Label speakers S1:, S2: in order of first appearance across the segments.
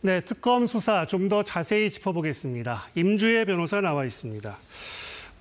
S1: 네, 특검 수사 좀 더 자세히 짚어보겠습니다. 임주혜 변호사 나와 있습니다.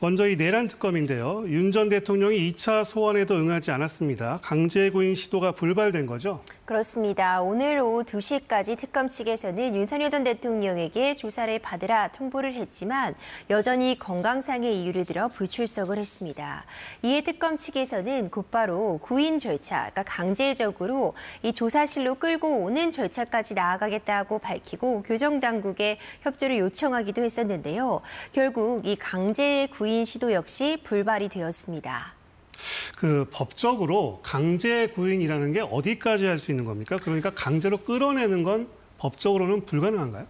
S1: 먼저 이 내란 특검인데요. 윤 전 대통령이 2차 소환에도 응하지 않았습니다. 강제 구인 시도가 불발된 거죠?
S2: 그렇습니다. 오늘 오후 2시까지 특검 측에서는 윤석열 전 대통령에게 조사를 받으라 통보를 했지만 여전히 건강상의 이유를 들어 불출석을 했습니다. 이에 특검 측에서는 곧바로 구인 절차, 그러니까 강제적으로 이 조사실로 끌고 오는 절차까지 나아가겠다고 밝히고 교정당국에 협조를 요청하기도 했었는데요. 결국 이 강제 구인 시도 역시 불발이 되었습니다.
S1: 법적으로 강제 구인이라는 게 어디까지 할 수 있는 겁니까? 그러니까 강제로 끌어내는 건 법적으로는 불가능한가요?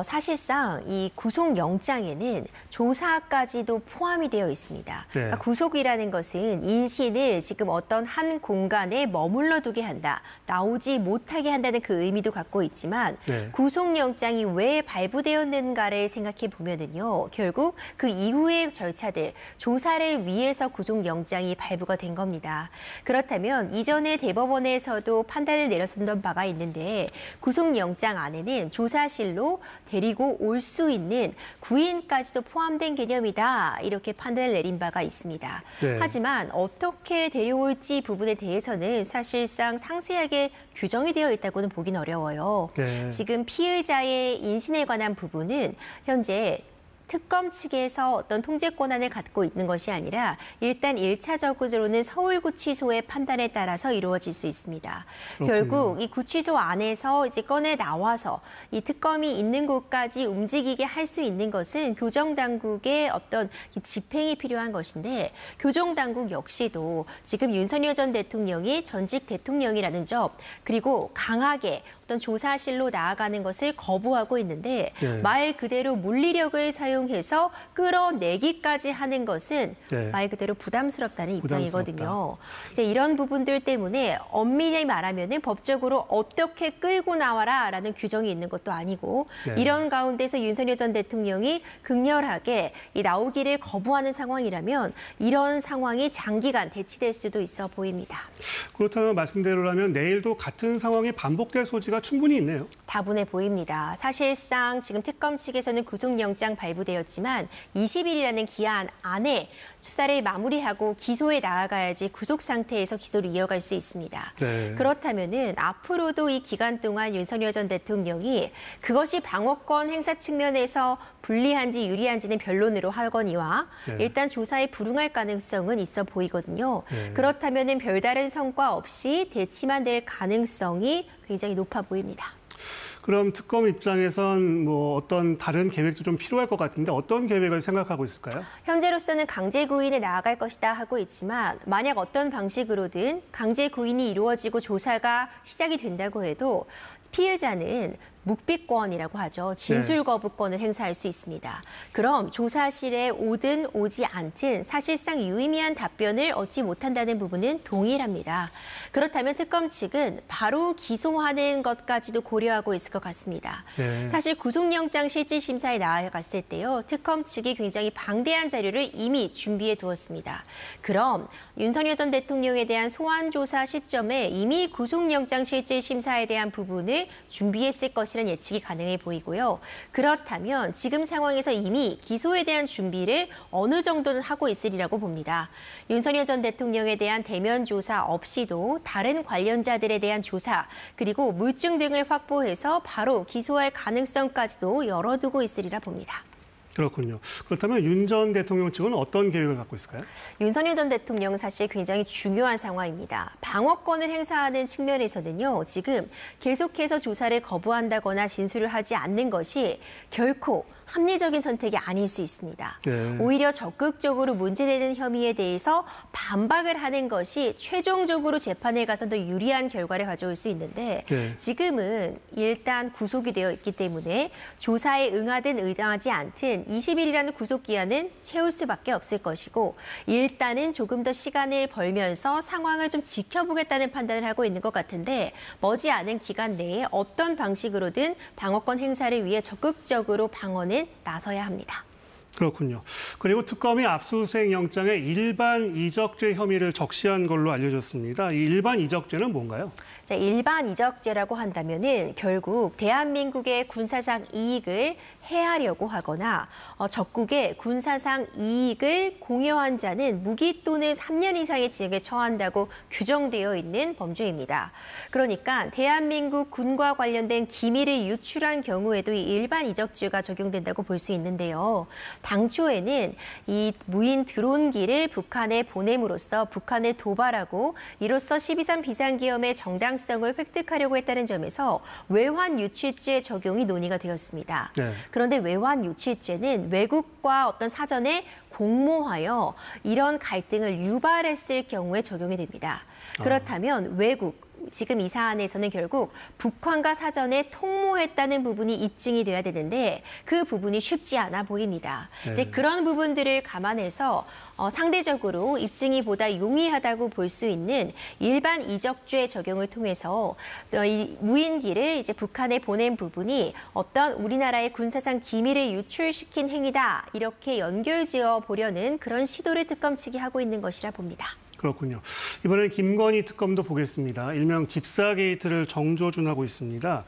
S2: 사실상 이 구속영장에는 조사까지도 포함이 되어 있습니다.
S1: 네.
S2: 그러니까 구속이라는 것은 인신을 지금 어떤 한 공간에 머물러 두게 한다, 나오지 못하게 한다는 그 의미도 갖고 있지만
S1: 네.
S2: 구속영장이 왜 발부되었는가를 생각해 보면은요, 결국 그 이후의 절차들, 조사를 위해서 구속영장이 발부가 된 겁니다. 그렇다면 이전에 대법원에서도 판단을 내렸었던 바가 있는데 구속영장 안에는 조사실로 데리고 올 수 있는 구인까지도 포함된 개념이다, 이렇게 판단을 내린 바가 있습니다.
S1: 네.
S2: 하지만 어떻게 데려올지 부분에 대해서는 사실상 상세하게 규정이 되어 있다고는 보긴 어려워요.
S1: 네.
S2: 지금 피의자의 인신에 관한 부분은 현재 특검 측에서 어떤 통제 권한을 갖고 있는 것이 아니라 일단 1차적으로는 서울구치소의 판단에 따라서 이루어질 수 있습니다.
S1: 그렇군요.
S2: 결국 이 구치소 안에서 이제 꺼내 나와서 이 특검이 있는 곳까지 움직이게 할 수 있는 것은 교정당국의 어떤 집행이 필요한 것인데 교정당국 역시도 지금 윤석열 전 대통령이 전직 대통령이라는 점, 그리고 강하게 어떤 조사실로 나아가는 것을 거부하고 있는데
S1: 네.
S2: 말 그대로 물리력을 사용해서 끌어내기까지 하는 것은
S1: 네.
S2: 말 그대로 부담스럽다는 입장이거든요.
S1: 부담스럽다.
S2: 이제 이런 부분들 때문에 엄밀히 말하면은 법적으로 어떻게 끌고 나와라라는 규정이 있는 것도 아니고
S1: 네.
S2: 이런 가운데서 윤석열 전 대통령이 극렬하게 이 나오기를 거부하는 상황이라면 이런 상황이 장기간 대치될 수도 있어 보입니다.
S1: 그렇다면 말씀대로라면 내일도 같은 상황이 반복될 소지가 충분히 있네요.
S2: 다분해 보입니다. 사실상 지금 특검 측에서는 구속영장 발부되었지만 20일이라는 기한 안에 수사를 마무리하고 기소에 나아가야지 구속 상태에서 기소를 이어갈 수 있습니다.
S1: 네.
S2: 그렇다면은 앞으로도 이 기간 동안 윤석열 전 대통령이 그것이 방어권 행사 측면에서 불리한지 유리한지는 변론으로 하거니와
S1: 네.
S2: 일단 조사에 불응할 가능성은 있어 보이거든요.
S1: 네.
S2: 그렇다면은 별다른 성과 없이 대치만 될 가능성이 굉장히 높아 보입니다.
S1: 그럼 특검 입장에선 어떤 다른 계획도 좀 필요할 것 같은데 어떤 계획을 생각하고 있을까요?
S2: 현재로서는 강제 구인에 나아갈 것이다 하고 있지만 만약 어떤 방식으로든 강제 구인이 이루어지고 조사가 시작이 된다고 해도 피해자는 묵비권이라고 하죠. 진술 거부권을 행사할 수 있습니다. 그럼 조사실에 오든 오지 않든 사실상 유의미한 답변을 얻지 못한다는 부분은 동일합니다. 그렇다면 특검 측은 바로 기소하는 것까지도 고려하고 있을 것 같습니다.
S1: 네.
S2: 사실 구속영장 실질심사에 나아갔을 때요, 특검 측이 굉장히 방대한 자료를 이미 준비해 두었습니다. 그럼 윤석열 전 대통령에 대한 소환조사 시점에 이미 구속영장 실질심사에 대한 부분을 준비했을 것이라는 예측이 가능해 보이고요. 그렇다면 지금 상황에서 이미 기소에 대한 준비를 어느 정도는 하고 있으리라고 봅니다. 윤석열 전 대통령에 대한 대면 조사 없이도 다른 관련자들에 대한 조사, 그리고 물증 등을 확보해서 바로 기소할 가능성까지도 열어두고 있으리라 봅니다.
S1: 그렇군요. 그렇다면 윤 전 대통령 측은 어떤 계획을 갖고 있을까요?
S2: 윤석열 전 대통령은 사실 굉장히 중요한 상황입니다. 방어권을 행사하는 측면에서는요, 지금 계속해서 조사를 거부한다거나 진술을 하지 않는 것이 결코 합리적인 선택이 아닐 수 있습니다.
S1: 네.
S2: 오히려 적극적으로 문제되는 혐의에 대해서 반박을 하는 것이 최종적으로 재판에 가서 더 유리한 결과를 가져올 수 있는데
S1: 네.
S2: 지금은 일단 구속이 되어 있기 때문에 조사에 응하든 응하지 않든 20일이라는 구속기한은 채울 수밖에 없을 것이고 일단은 조금 더 시간을 벌면서 상황을 좀 지켜보겠다는 판단을 하고 있는 것 같은데 머지않은 기간 내에 어떤 방식으로든 방어권 행사를 위해 적극적으로 방어는 나서야 합니다.
S1: 그렇군요. 그리고 특검이 압수수색 영장에 일반 이적죄 혐의를 적시한 걸로 알려졌습니다. 이 일반 이적죄는 뭔가요?
S2: 자, 일반 이적죄라고 한다면은 결국 대한민국의 군사상 이익을 해하려고 하거나 적국의 군사상 이익을 공여한 자는 무기 또는 3년 이상의 징역에 처한다고 규정되어 있는 범죄입니다. 그러니까 대한민국 군과 관련된 기밀을 유출한 경우에도 이 일반 이적죄가 적용된다고 볼 수 있는데요. 당초에는 이 무인 드론기를 북한에 보냄으로써 북한을 도발하고 이로써 12.3 비상기험의 정당성을 획득하려고 했다는 점에서 외환 유치죄 적용이 논의가 되었습니다.
S1: 네.
S2: 그런데 외환 유치죄는 외국과 어떤 사전에 공모하여 이런 갈등을 유발했을 경우에 적용이 됩니다. 그렇다면 외국, 지금 이 사안에서는 결국 북한과 사전에 통모했다는 부분이 입증이 돼야 되는데 그 부분이 쉽지 않아 보입니다.
S1: 네.
S2: 이제 그런 부분들을 감안해서 상대적으로 입증이 보다 용이하다고 볼 수 있는 일반 이적죄 적용을 통해서 이 무인기를 이제 북한에 보낸 부분이 어떤 우리나라의 군사상 기밀을 유출시킨 행위다 이렇게 연결지어 보려는 그런 시도를 특검 측이 하고 있는 것이라 봅니다.
S1: 그렇군요. 이번엔 김건희 특검도 보겠습니다. 일명 집사 게이트를 정조준하고 있습니다.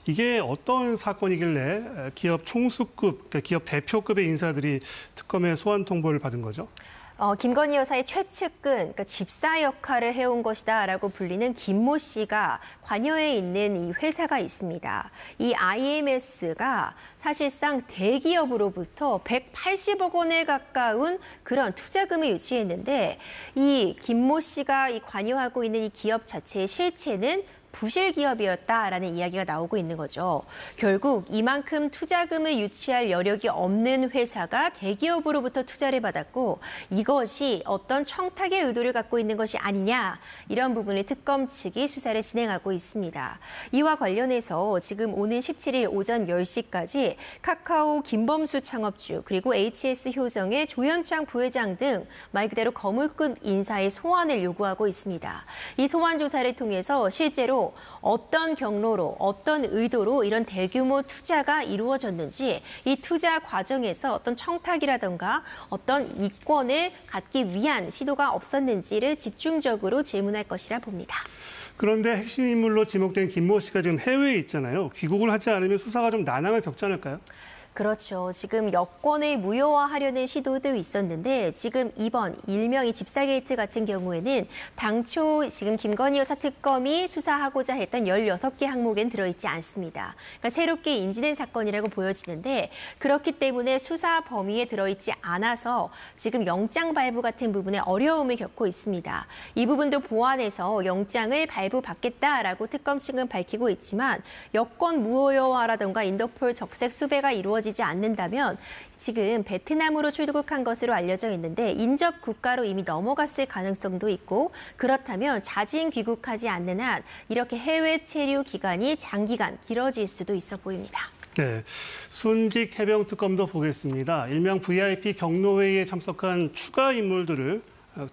S1: 이게 어떤 사건이길래 기업 총수급, 그러니까 기업 대표급의 인사들이 특검의 소환 통보를 받은 거죠?
S2: 김건희 여사의 최측근, 그러니까 집사 역할을 해온 것이다라고 불리는 김모 씨가 관여해 있는 이 회사가 있습니다. 이 IMS가 사실상 대기업으로부터 180억 원에 가까운 그런 투자금을 유치했는데 이 김모 씨가 이 관여하고 있는 이 기업 자체의 실체는 부실 기업이었다라는 이야기가 나오고 있는 거죠. 결국 이만큼 투자금을 유치할 여력이 없는 회사가 대기업으로부터 투자를 받았고 이것이 어떤 청탁의 의도를 갖고 있는 것이 아니냐 이런 부분을 특검 측이 수사를 진행하고 있습니다. 이와 관련해서 지금 오는 17일 오전 10시까지 카카오 김범수 창업주 그리고 HS 효정의 조현창 부회장 등 말 그대로 거물급 인사의 소환을 요구하고 있습니다. 이 소환 조사를 통해서 실제로 어떤 경로로 어떤 의도로 이런 대규모 투자가 이루어졌는지 이 투자 과정에서 어떤 청탁이라든가 어떤 이권을 갖기 위한 시도가 없었는지를 집중적으로 질문할 것이라 봅니다.
S1: 그런데 핵심 인물로 지목된 김모 씨가 지금 해외에 있잖아요. 귀국을 하지 않으면 수사가 좀 난항을 겪지 않을까요?
S2: 그렇죠. 지금 여권을 무효화하려는 시도도 있었는데 지금 이번 일명의 집사 게이트 같은 경우에는 당초 지금 김건희 여사 특검이 수사하고자 했던 16개 항목엔 들어있지 않습니다. 그러니까 새롭게 인지된 사건이라고 보여지는데 그렇기 때문에 수사 범위에 들어있지 않아서 지금 영장 발부 같은 부분에 어려움을 겪고 있습니다. 이 부분도 보완해서 영장을 발부받겠다라고 특검 측은 밝히고 있지만 여권 무효화라든가 인터폴 적색 수배가 이루어지지 않는다면 지금 베트남으로 출국한 것으로 알려져 있는데 인접 국가로 이미 넘어갔을 가능성도 있고 그렇다면 자진 귀국하지 않는 한 이렇게 해외 체류 기간이 장기간 길어질 수도 있어 보입니다.
S1: 네, 순직 해병 특검도 보겠습니다. 일명 VIP 경로회의에 참석한 추가 인물들을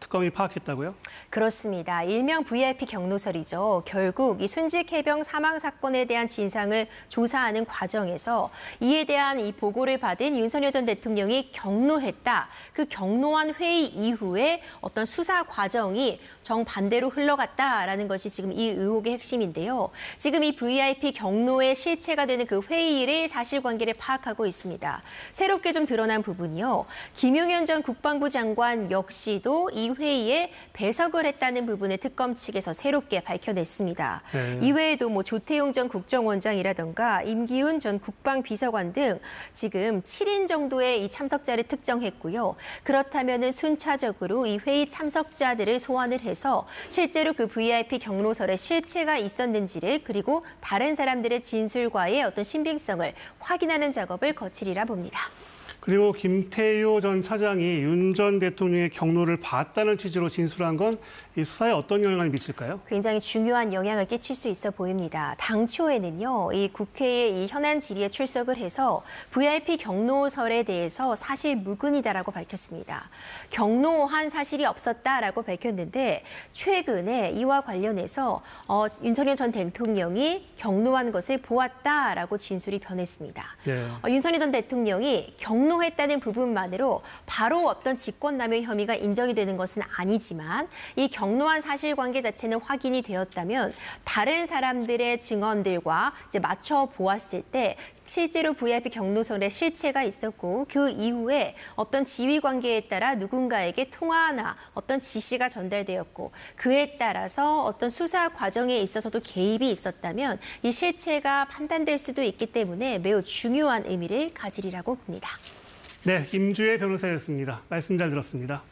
S1: 특검이 파악했다고요?
S2: 그렇습니다. 일명 VIP 경로설이죠. 결국 이 순직 해병 사망 사건에 대한 진상을 조사하는 과정에서 이에 대한 이 보고를 받은 윤석열 전 대통령이 경로했다. 그 경로한 회의 이후에 어떤 수사 과정이 정반대로 흘러갔다라는 것이 지금 이 의혹의 핵심인데요. 지금 이 VIP 경로의 실체가 되는 그 회의를 사실관계를 파악하고 있습니다. 새롭게 좀 드러난 부분이요. 김용현 전 국방부 장관 역시도 이 회의에 배석을 했다는 부분을 특검 측에서 새롭게 밝혀냈습니다.
S1: 네.
S2: 이외에도 뭐 조태용 전 국정원장이라든가 임기훈 전 국방비서관 등 지금 7인 정도의 이 참석자를 특정했고요. 그렇다면은 순차적으로 이 회의 참석자들을 소환을 해서 실제로 그 VIP 경로설에 실체가 있었는지를 그리고 다른 사람들의 진술과의 어떤 신빙성을 확인하는 작업을 거치리라 봅니다.
S1: 그리고 김태효 전 차장이 윤 전 대통령의 경로를 봤다는 취지로 진술한 건 이 수사에 어떤 영향을 미칠까요?
S2: 굉장히 중요한 영향을 끼칠 수 있어 보입니다. 당초에는요, 이 국회의 이 현안 질의에 출석을 해서 VIP 경로설에 대해서 사실 무근이다라고 밝혔습니다. 경로한 사실이 없었다라고 밝혔는데 최근에 이와 관련해서 윤석열 전 대통령이 경로한 것을 보았다라고 진술이 변했습니다.
S1: 네.
S2: 윤석열 전 대통령이 경로 경로했다는 부분만으로 바로 어떤 직권남용 혐의가 인정이 되는 것은 아니지만 이 경로한 사실관계 자체는 확인이 되었다면 다른 사람들의 증언들과 이제 맞춰 보았을 때 실제로 VIP 경로선에 실체가 있었고 그 이후에 어떤 지휘 관계에 따라 누군가에게 통화나 어떤 지시가 전달되었고 그에 따라서 어떤 수사 과정에 있어서도 개입이 있었다면 이 실체가 판단될 수도 있기 때문에 매우 중요한 의미를 가지리라고 봅니다.
S1: 네, 임주혜 변호사였습니다. 말씀 잘 들었습니다.